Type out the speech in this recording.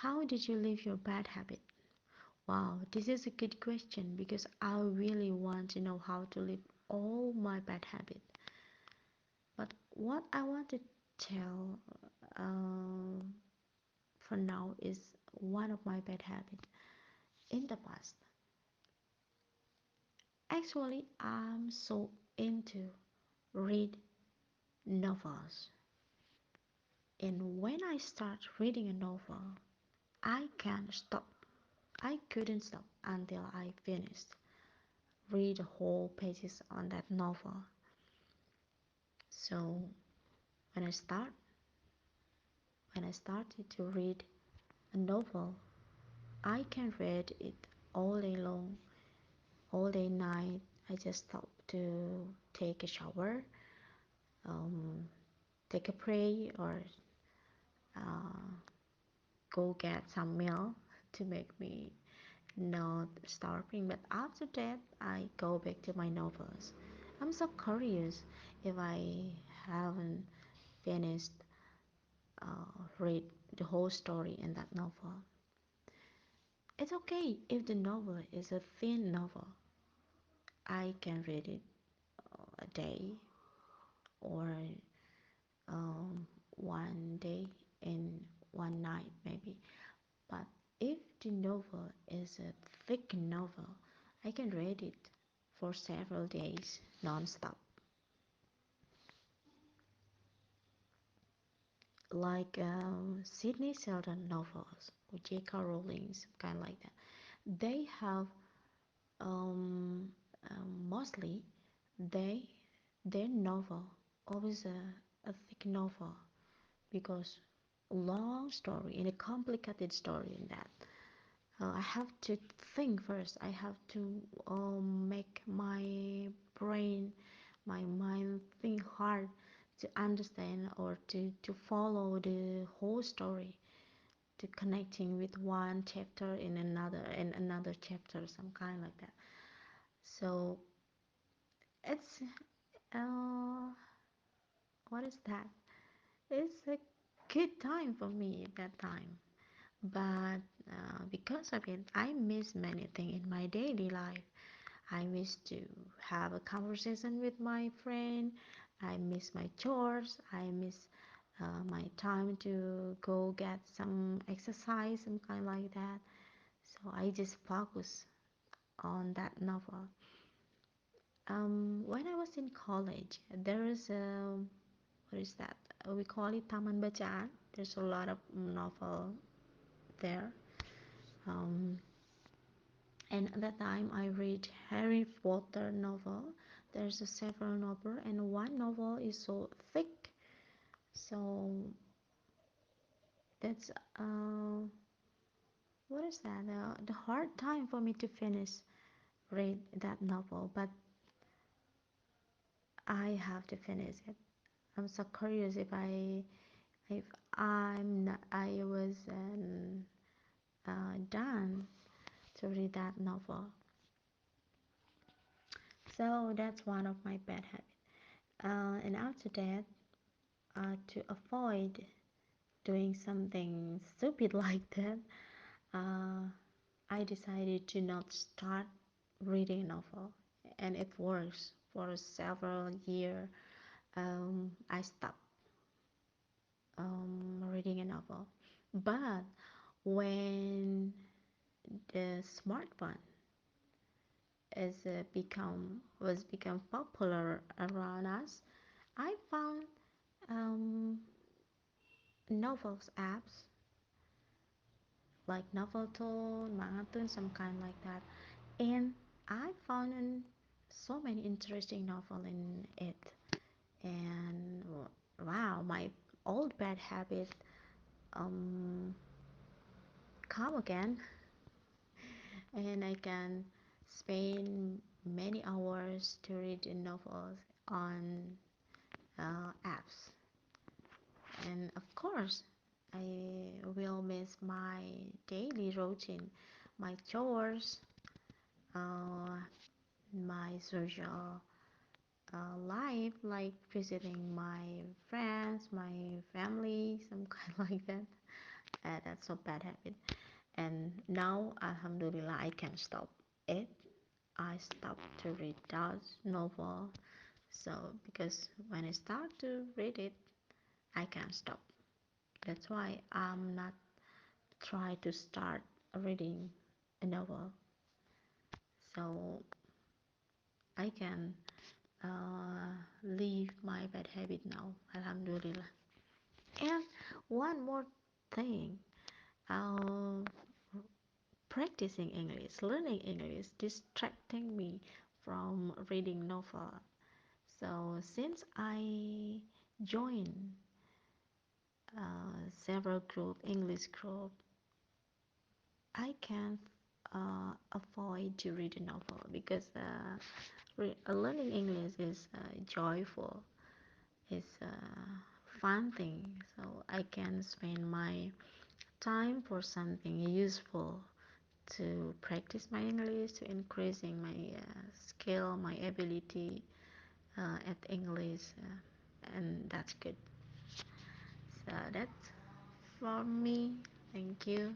How did you leave your bad habit? Wow, this is a good question because I really want to know how to leave all my bad habits. But what I want to tell um, for now is one of my bad habits in the past. Actually, I'm so into read novels. And when I start reading a novel, I can't stop. I couldn't stop until I finished. Read the whole pages on that novel. So when I start, when I started to read a novel, I can read it all day long, all day night. I just stop to take a shower, um, take a pray, or uh, go get some meal to make me not starving. But after that, I go back to my novels. I'm so curious if I haven't finished read the whole story in that novel. It's okay if the novel is a thin novel. I can read it a day or one day and one night maybe. But if the novel is a thick novel, I can read it for several days non-stop. Like Sydney Sheldon novels or J.K. Rowling's, kind of like that. They have um, mostly they their novel always a thick novel because long story and a complicated story in that. I have to think first. I have to make my brain, my mind think hard to understand or to follow the whole story, to connecting with one chapter in another and another chapter, some kind like that. So it's uh, what is that? It's a good time for me at that time. But because of it, I miss many things in my daily life. I miss to have a conversation with my friend. I miss my chores. I miss my time to go get some exercise, some kind like that. So I just focus on that novel. When I was in college, there is a what is that? We call it Taman Bacaan. There's a lot of novel there. Um, and at that time, I read Harry Potter novel. There's a several novel, and one novel is so thick. So that's what is that? The hard time for me to finish read that novel, but I have to finish it. I'm so curious if I'm not, I was done to read that novel. So that's one of my bad habits. And after that, to avoid doing something stupid like that, uh, I decided to not start reading a novel, and it works for several years. I stopped reading a novel, but when the smartphone is become popular around us, I found um, novels apps like Novelton, Mangatun, some kind like that, and I found so many interesting novel in it, and wow, my old bad habit um, come again, and I can spend many hours to read novels on apps. And of course, I will miss my daily routine, my chores, uh, my social life, like visiting my friends, my family, some kind like that. That's a bad habit. And now, alhamdulillah, I can stop it. I stopped to read that novel. So, because when I start to read it, I can't stop. That's why I'm not try to start reading a novel. So I can leave my bad habit now. Alhamdulillah. And one more thing, uh, practicing English, learning English, distracting me from reading novel. So since I joined several English group, I can avoid to read a novel because learning English is joyful. It's a fun thing. So I can spend my time for something useful to practice my English, to increasing my skill, my ability at English, and that's good. So that's for me. Thank you.